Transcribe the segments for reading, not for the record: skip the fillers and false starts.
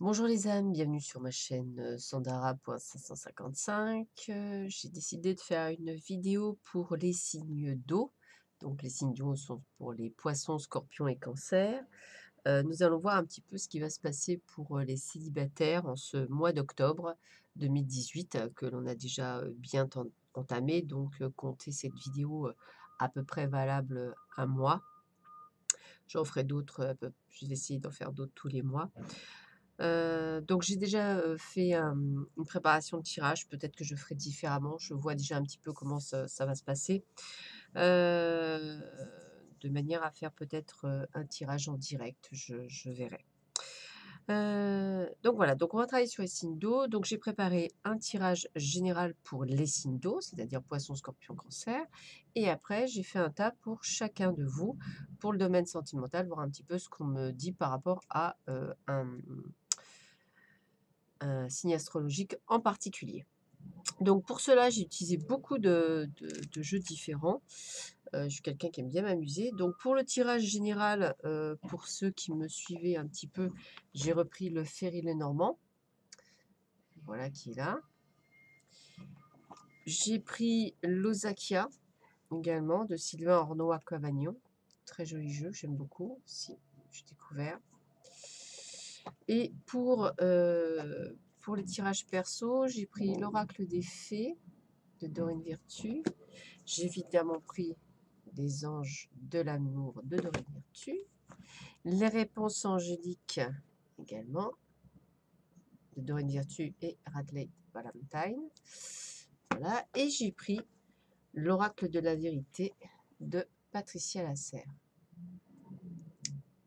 Bonjour les âmes, bienvenue sur ma chaîne Sandara.555. J'ai décidé de faire une vidéo pour les signes d'eau. Donc les signes d'eau sont pour les poissons, scorpions et cancers. Nous allons voir un petit peu ce qui va se passer pour les célibataires en ce mois d'octobre 2018 que l'on a déjà bien entamé. Donc comptez cette vidéo à peu près valable un mois. J'en ferai d'autres, je vais essayer d'en faire d'autres tous les mois. Donc j'ai déjà, fait, une préparation de tirage. Peut-être que je ferai différemment. Je vois déjà un petit peu comment ça va se passer. Heu, de manière à faire peut-être, un tirage en direct, je verrai. Donc voilà, donc on va travailler sur les signes d'eau. Donc j'ai préparé un tirage général pour les signes d'eau, c'est-à-dire poisson, scorpion, cancer, et après j'ai fait un tas pour chacun de vous, pour le domaine sentimental, voir un petit peu ce qu'on me dit par rapport à, un signe astrologique en particulier. Donc pour cela, j'ai utilisé beaucoup de jeux différents. Je suis quelqu'un qui aime bien m'amuser. Donc pour le tirage général, pour ceux qui me suivaient un petit peu, j'ai repris le Ferry Lenormand, voilà qui est là. J'ai pris l'Osakia également de Sylvain Ornois-Cavagnon. Très joli jeu, j'aime beaucoup. Si, j'ai découvert. Et pour les tirages perso, j'ai pris l'Oracle des Fées de Dorine Virtue. J'ai évidemment pris des anges de l'amour de Dorine Virtue. Les réponses angéliques également de Dorine Virtue et Radley Valentine. Voilà. Et j'ai pris l'oracle de la vérité de Patricia Lasserre.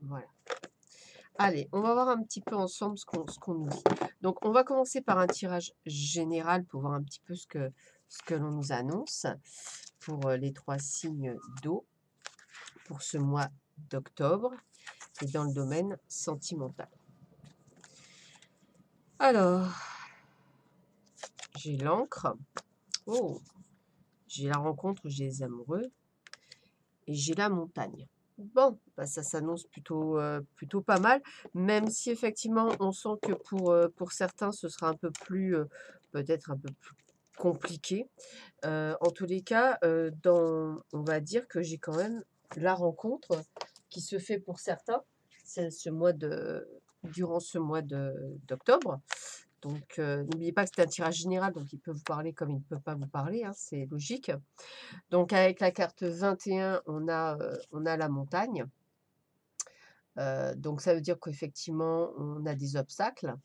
Voilà. Allez, on va voir un petit peu ensemble ce qu'on nous dit. Donc, on va commencer par un tirage général pour voir un petit peu ce que l'on nous annonce pour les 3 signes d'eau pour ce mois d'octobre et dans le domaine sentimental. Alors, j'ai l'encre. Oh, j'ai la rencontre, j'ai les amoureux et j'ai la montagne. Bon, bah ça s'annonce plutôt pas mal, même si effectivement on sent que pour certains ce sera un peu plus, peut-être un peu plus compliqué. En tous les cas, on va dire que j'ai quand même la rencontre qui se fait pour certains, c'est durant ce mois d'octobre. Donc, n'oubliez pas que c'est un tirage général, donc il peut vous parler comme il ne peut pas vous parler, hein, c'est logique. Donc avec la carte 21, on a la montagne. Donc ça veut dire qu'effectivement, on a des obstacles.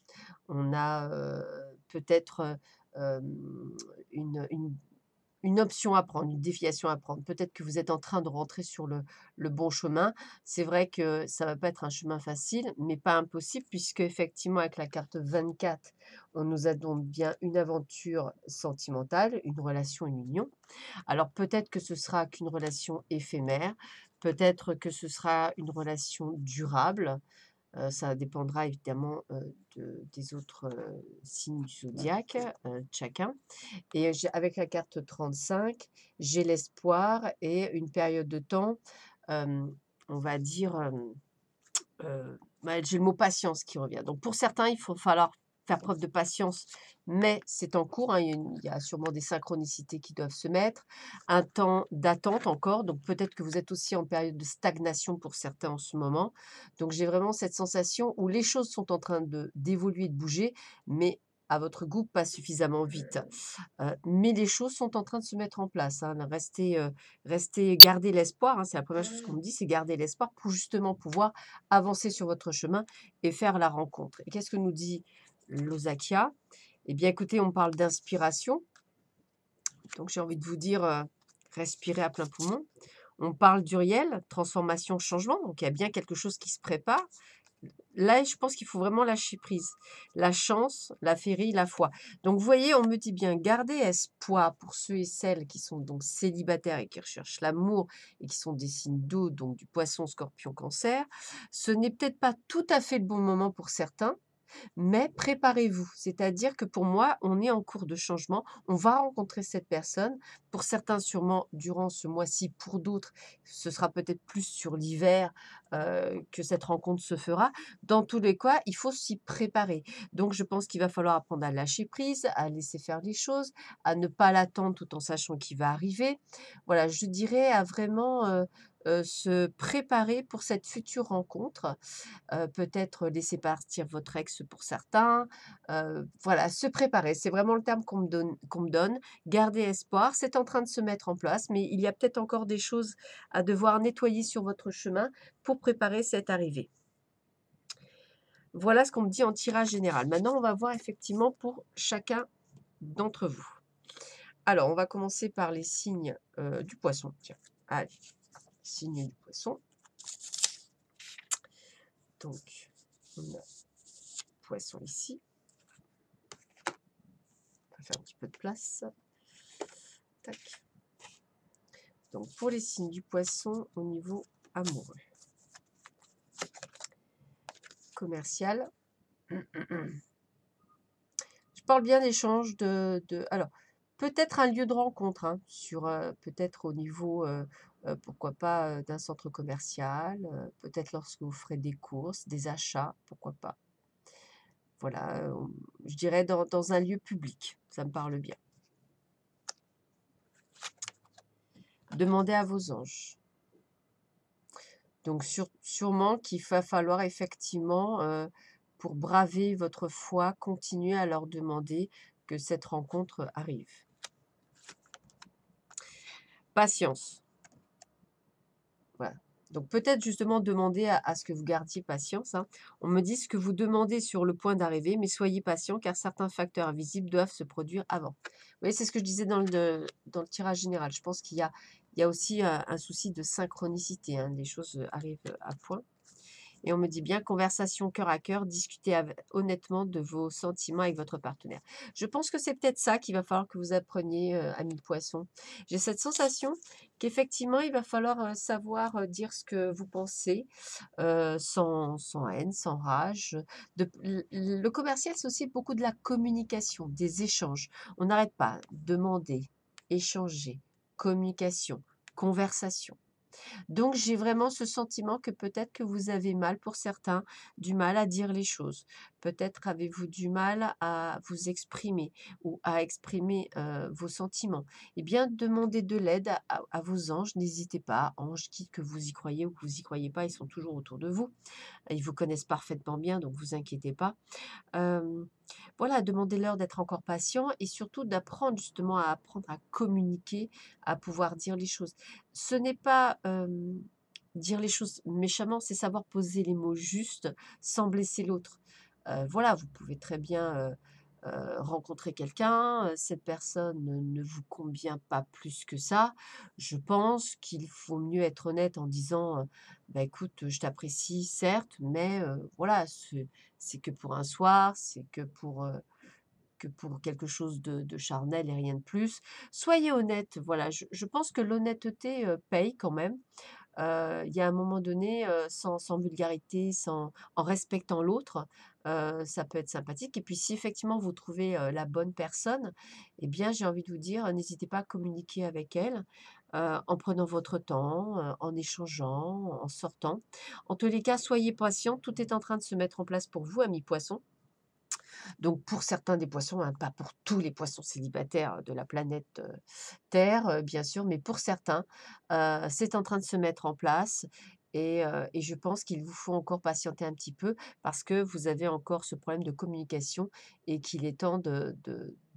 On a, peut-être, une option à prendre, une déviation à prendre. Peut-être que vous êtes en train de rentrer sur le bon chemin. C'est vrai que ça va pas être un chemin facile, mais pas impossible puisque effectivement avec la carte 24, on nous annonce bien une aventure sentimentale, une relation, une union. Alors peut-être que ce sera qu'une relation éphémère, peut-être que ce sera une relation durable. Ça dépendra évidemment, des autres, signes du zodiaque, de chacun. Et avec la carte 35, j'ai l'espoir et une période de temps, hem, on va dire, bah, j'ai le mot patience qui revient. Donc pour certains, il faut falloir faire preuve de patience, mais c'est en cours, hein, il y a sûrement des synchronicités qui doivent se mettre. Un temps d'attente encore, donc peut-être que vous êtes aussi en période de stagnation pour certains en ce moment. Donc j'ai vraiment cette sensation où les choses sont en train d'évoluer, de bouger, mais à votre goût, pas suffisamment vite. Mais les choses sont en train de se mettre en place, hein. Restez garder l'espoir, hein, c'est la première chose qu'on me dit, c'est garder l'espoir pour justement pouvoir avancer sur votre chemin et faire la rencontre. Et qu'est-ce que nous dit l'Osakia? Eh bien écoutez, on parle d'inspiration, donc j'ai envie de vous dire, respirez à plein poumon. On parle d'Uriel, transformation, changement, donc il y a bien quelque chose qui se prépare. Là, je pense qu'il faut vraiment lâcher prise. La chance, la féerie, la foi. Donc, vous voyez, on me dit bien, gardez espoir pour ceux et celles qui sont donc célibataires et qui recherchent l'amour et qui sont des signes d'eau, donc du poisson, scorpion, cancer. Ce n'est peut-être pas tout à fait le bon moment pour certains. Mais préparez-vous, c'est-à-dire que pour moi, on est en cours de changement, on va rencontrer cette personne. Pour certains, sûrement durant ce mois-ci, pour d'autres, ce sera peut-être plus sur l'hiver que cette rencontre se fera. Dans tous les cas, il faut s'y préparer. Donc, je pense qu'il va falloir apprendre à lâcher prise, à laisser faire les choses, à ne pas l'attendre tout en sachant qu'il va arriver. Voilà, je dirais à vraiment se préparer pour cette future rencontre. Peut-être laisser partir votre ex pour certains, voilà, se préparer, c'est vraiment le terme qu'on me donne. Garder espoir, c'est en train de se mettre en place, mais il y a peut-être encore des choses à devoir nettoyer sur votre chemin pour préparer cette arrivée. Voilà ce qu'on me dit en tirage général. Maintenant, on va voir effectivement pour chacun d'entre vous. Alors, on va commencer par les signes, du poisson, tiens. Allez, signe du poisson. Donc, on a poisson ici. On va faire un petit peu de place. Tac. Donc, pour les signes du poisson au niveau amoureux. Commercial. Je parle bien d'échange alors, peut-être un lieu de rencontre, hein, sur, peut-être au niveau, pourquoi pas, d'un centre commercial, peut-être lorsque vous ferez des courses, des achats, pourquoi pas. Voilà, je dirais dans un lieu public, ça me parle bien. Demandez à vos anges. Donc sûrement qu'il va falloir effectivement, pour braver votre foi, continuer à leur demander que cette rencontre arrive. Patience. Voilà. Donc peut-être justement demander à ce que vous gardiez patience, hein. On me dit ce que vous demandez sur le point d'arriver, mais soyez patient car certains facteurs invisibles doivent se produire avant. Vous voyez, c'est ce que je disais dans le tirage général. Je pense qu'il y a aussi un souci de synchronicité, hein. Les choses arrivent à point. Et on me dit bien conversation cœur à cœur, discutez honnêtement de vos sentiments avec votre partenaire. Je pense que c'est peut-être ça qu'il va falloir que vous appreniez, ami poisson. J'ai cette sensation qu'effectivement, il va falloir savoir dire ce que vous pensez, sans haine, sans rage. Le commercial, c'est aussi beaucoup de la communication, des échanges. On n'arrête pas. Demander, échanger, communication, conversation. Donc j'ai vraiment ce sentiment que peut-être que vous avez mal pour certains, du mal à dire les choses. Peut-être avez-vous du mal à vous exprimer ou à exprimer, vos sentiments. Eh bien, demandez de l'aide à vos anges, n'hésitez pas, anges qui que vous y croyez ou que vous y croyez pas, ils sont toujours autour de vous. Ils vous connaissent parfaitement bien, donc vous inquiétez pas. Hem, voilà, demandez-leur d'être encore patients et surtout d'apprendre justement à apprendre à communiquer, à pouvoir dire les choses. Ce n'est pas, dire les choses méchamment, c'est savoir poser les mots justes sans blesser l'autre. Voilà, vous pouvez très bien, rencontrer quelqu'un, cette personne ne vous convient pas plus que ça. Je pense qu'il faut mieux être honnête en disant, «Bah, écoute, je t'apprécie certes, mais voilà, c'est que pour un soir, c'est que pour quelque chose de charnel et rien de plus». Soyez honnête, voilà, je pense que l'honnêteté, paye quand même. Il y a un moment donné, sans vulgarité, en respectant l'autre, ça peut être sympathique et puis si effectivement vous trouvez, la bonne personne, eh bien j'ai envie de vous dire, n'hésitez pas à communiquer avec elle, en prenant votre temps, en échangeant, en sortant. En tous les cas, soyez patient, tout est en train de se mettre en place pour vous, amis poissons. Donc pour certains des poissons, hein, pas pour tous les poissons célibataires de la planète, Terre, bien sûr, mais pour certains, c'est en train de se mettre en place et je pense qu'il vous faut encore patienter un petit peu parce que vous avez encore ce problème de communication et qu'il est temps de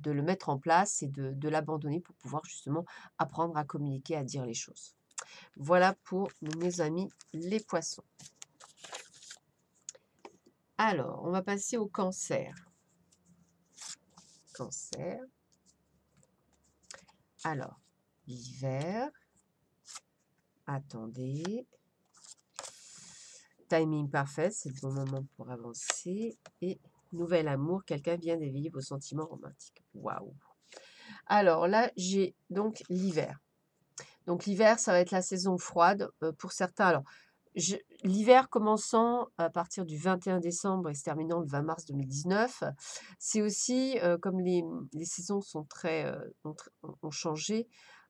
le mettre en place et de l'abandonner pour pouvoir justement apprendre à communiquer, à dire les choses. Voilà pour mes amis les poissons. Alors, on va passer au cancer. Cancer. Alors, l'hiver. Attendez. Timing parfait, c'est le bon moment pour avancer. Et nouvel amour, quelqu'un vient d'éveiller vos sentiments romantiques. Waouh! Alors là, j'ai donc l'hiver. Donc l'hiver, ça va être la saison froide pour certains. Alors, Je l'hiver commençant à partir du 21 décembre et se terminant le 20 mars 2019, c'est aussi, comme les saisons sont très, ont changé,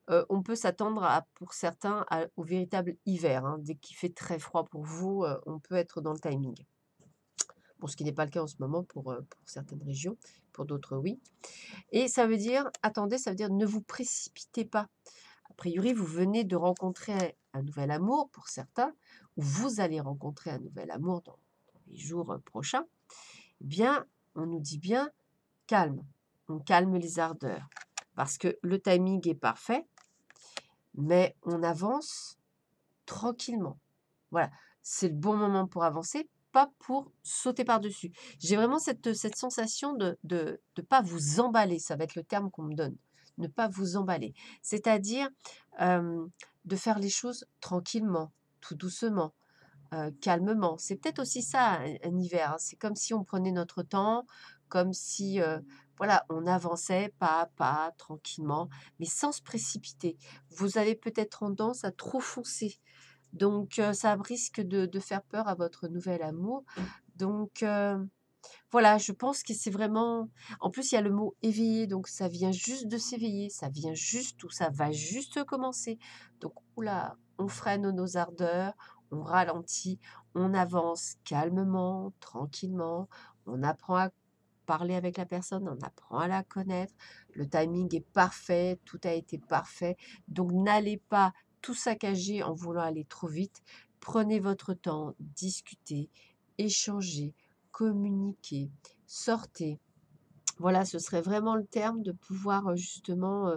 on peut s'attendre à pour certains au véritable hiver, hein. Dès qu'il fait très froid pour vous, on peut être dans le timing. Bon, ce qui n'est pas le cas en ce moment pour certaines régions, pour d'autres oui. Et ça veut dire attendez, ça veut dire ne vous précipitez pas. A priori, vous venez de rencontrer un nouvel amour pour certains, ou vous allez rencontrer un nouvel amour dans les jours, prochains. Eh bien, on nous dit bien: «Calme». On calme les ardeurs parce que le timing est parfait, mais on avance tranquillement. Voilà, c'est le bon moment pour avancer, pas pour sauter par-dessus. J'ai vraiment cette sensation de pas vous emballer, ça va être le terme qu'on me donne. Ne pas vous emballer. C'est-à-dire, de faire les choses tranquillement, tout doucement, calmement. C'est peut-être aussi ça un hiver, hein. C'est comme si on prenait notre temps, comme si, voilà, on avançait pas à pas, tranquillement, mais sans se précipiter. Vous avez peut-être tendance à trop foncer. Donc ça risque de faire peur à votre nouvel amour. Donc voilà, je pense que c'est vraiment en plus, il y a le mot «éveiller», donc ça vient juste de s'éveiller, ça vient juste ou ça va juste commencer. Donc ouh on freine nos ardeurs, on ralentit, on avance calmement, tranquillement, on apprend à parler avec la personne, on apprend à la connaître. Le timing est parfait, tout a été parfait. Donc n'allez pas tout saccager en voulant aller trop vite. Prenez votre temps, discutez, échangez, communiquez, sortez. Voilà, ce serait vraiment le terme de pouvoir justement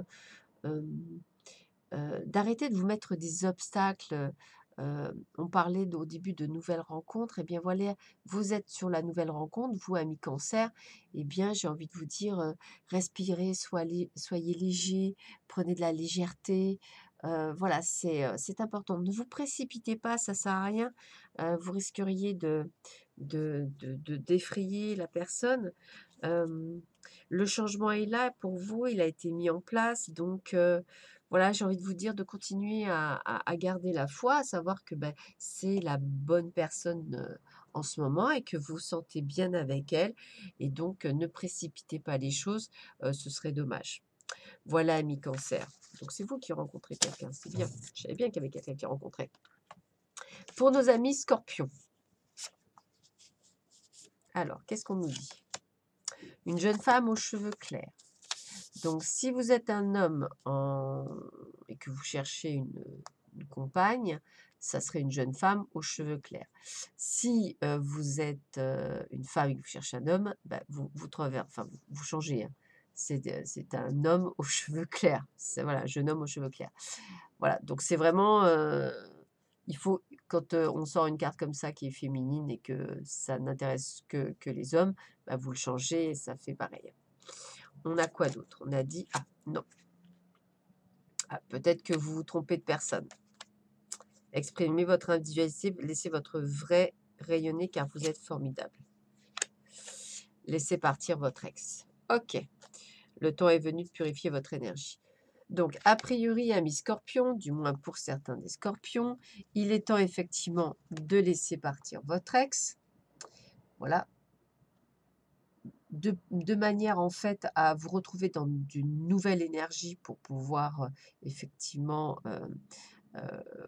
d'arrêter de vous mettre des obstacles. On parlait au début de nouvelles rencontres. Eh bien voilà, vous êtes sur la nouvelle rencontre, vous, ami Cancer. Eh bien, j'ai envie de vous dire, respirez, soyez léger, prenez de la légèreté. Voilà, c'est important. Ne vous précipitez pas, ça sert à rien. Vous risqueriez de défrayer la personne. Hem, le changement est là pour vous, il a été mis en place, donc voilà, j'ai envie de vous dire de continuer à garder la foi, à savoir que, ben, c'est la bonne personne, en ce moment et que vous vous sentez bien avec elle et donc ne précipitez pas les choses, ce serait dommage. Voilà, ami Cancer. Donc c'est vous qui rencontrez quelqu'un, c'est bien. Je savais bien qu'il y avait quelqu'un qui rencontrait. Pour nos amis Scorpions, alors qu'est-ce qu'on nous dit? Une jeune femme aux cheveux clairs. Donc, si vous êtes un homme et que vous cherchez une compagne, ça serait une jeune femme aux cheveux clairs. Si vous êtes une femme et que vous cherchez un homme, bah, vous enfin, vous changez, hein. C'est un homme aux cheveux clairs. C'est, voilà, un jeune homme aux cheveux clairs. Voilà, donc c'est vraiment, il faut, quand on sort une carte comme ça qui est féminine et que ça n'intéresse que les hommes, bah, vous le changez et ça fait pareil. On a quoi d'autre? On a dit ah non, ah, peut-être que vous vous trompez de personne. Exprimez votre individualité, laissez votre vrai rayonner car vous êtes formidable. Laissez partir votre ex. OK, le temps est venu de purifier votre énergie. Donc, a priori, amis scorpions, du moins pour certains des scorpions, il est temps effectivement de laisser partir votre ex. Voilà, de manière en fait à vous retrouver dans d'une nouvelle énergie pour pouvoir effectivement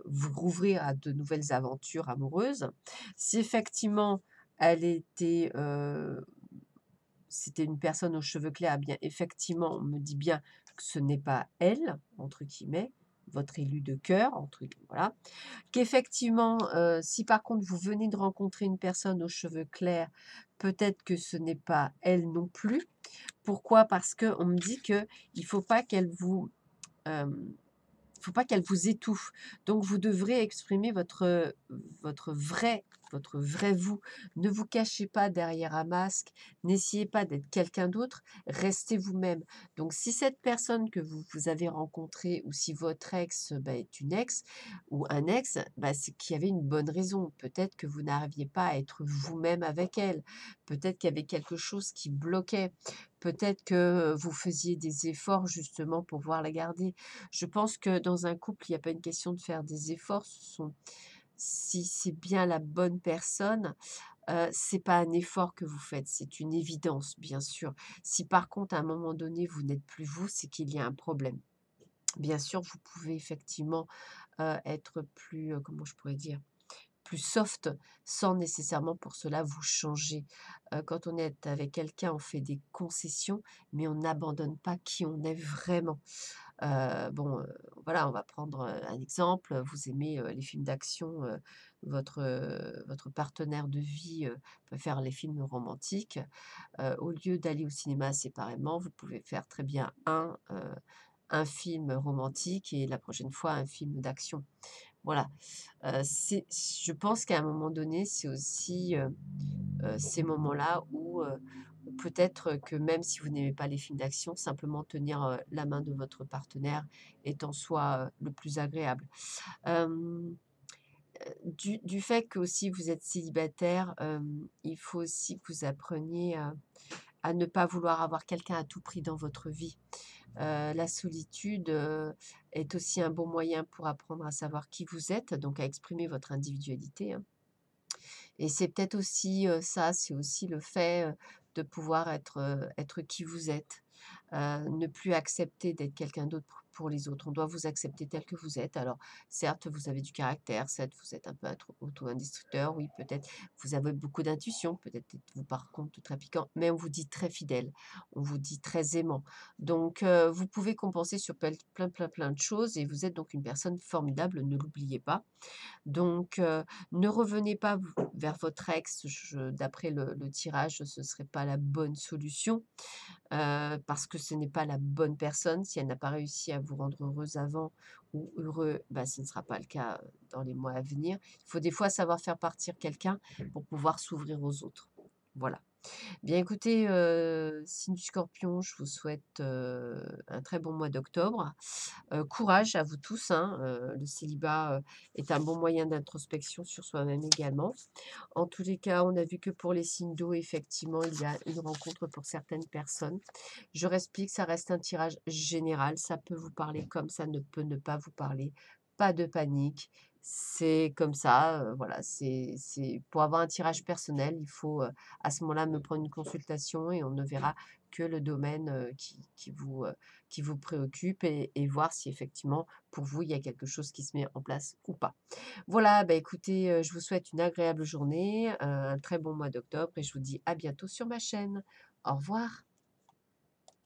vous rouvrir à de nouvelles aventures amoureuses. Si effectivement elle était, c'était une personne aux cheveux clairs, eh bien effectivement, on me dit bien que ce n'est pas «elle» entre guillemets, votre élu de cœur entre voilà. Qu'effectivement, si par contre vous venez de rencontrer une personne aux cheveux clairs, peut-être que ce n'est pas elle non plus. Pourquoi? Parce qu'on me dit qu'il ne faut pas qu'elle vous, hem faut pas qu'elle vous étouffe. Donc vous devrez exprimer votre vrai vous. Ne vous cachez pas derrière un masque, n'essayez pas d'être quelqu'un d'autre, restez vous-même. Donc si cette personne que vous avez rencontrée ou si votre ex, bah, est une ex ou un ex, bah, c'est qu'il y avait une bonne raison. Peut-être que vous n'arriviez pas à être vous-même avec elle. Peut-être qu'il y avait quelque chose qui bloquait. Peut-être que vous faisiez des efforts justement pour pouvoir la garder. Je pense que dans un couple, il n'y a pas une question de faire des efforts, ce sont si c'est bien la bonne personne, c'est pas un effort que vous faites, c'est une évidence, bien sûr. Si par contre, à un moment donné, vous n'êtes plus vous, c'est qu'il y a un problème. Bien sûr, vous pouvez effectivement, être plus, comment je pourrais dire? Plus soft, sans nécessairement pour cela vous changer. Quand on est avec quelqu'un, on fait des concessions, mais on n'abandonne pas qui on est vraiment. Bon, voilà, on va prendre, un exemple, vous aimez, les films d'action, votre partenaire de vie, préfère les films romantiques. Au lieu d'aller au cinéma séparément, vous pouvez faire très bien un film romantique et la prochaine fois un film d'action. Voilà, c'est je pense qu'à un moment donné, c'est aussi, ces moments-là où peut-être que même si vous n'aimez pas les films d'action, simplement tenir, la main de votre partenaire est en soi, le plus agréable. Hem, du fait qu'aussi vous êtes célibataire, il faut aussi que vous appreniez, à ne pas vouloir avoir quelqu'un à tout prix dans votre vie. La solitude, est aussi un bon moyen pour apprendre à savoir qui vous êtes, donc à exprimer votre individualité, hein. Et c'est peut-être aussi, ça, c'est aussi le fait, de pouvoir être qui vous êtes. Ne plus accepter d'être quelqu'un d'autre pour les autres. On doit vous accepter tel que vous êtes. Alors certes, vous avez du caractère, certes, vous êtes un peu auto-destructeur, oui, peut-être vous avez beaucoup d'intuition, peut-être êtes-vous par contre très piquant, mais on vous dit très fidèle, on vous dit très aimant. Donc vous pouvez compenser sur plein de choses et vous êtes donc une personne formidable, ne l'oubliez pas. Donc, ne revenez pas vers votre ex, d'après le tirage, ce ne serait pas la bonne solution, parce que ce n'est pas la bonne personne. Si elle n'a pas réussi à vous rendre heureuse avant ou heureux, bah, ce ne sera pas le cas, dans les mois à venir. Il faut des fois savoir faire partir quelqu'un pour pouvoir s'ouvrir aux autres. Voilà. Bien écoutez, signe du Scorpion, je vous souhaite, un très bon mois d'octobre. Courage à vous tous, hein, le célibat, est un bon moyen d'introspection sur soi-même également. En tous les cas, on a vu que pour les signes d'eau, effectivement, il y a une rencontre pour certaines personnes. Je explique, ça reste un tirage général, ça peut vous parler comme ça ne peut ne pas vous parler. Pas de panique, c'est comme ça, voilà, c'est pour avoir un tirage personnel, il faut, à ce moment-là, me prendre une consultation et on ne verra que le domaine, qui vous préoccupe et voir si effectivement, pour vous, il y a quelque chose qui se met en place ou pas. Voilà, bah, écoutez, je vous souhaite une agréable journée, un très bon mois d'octobre et je vous dis à bientôt sur ma chaîne. Au revoir.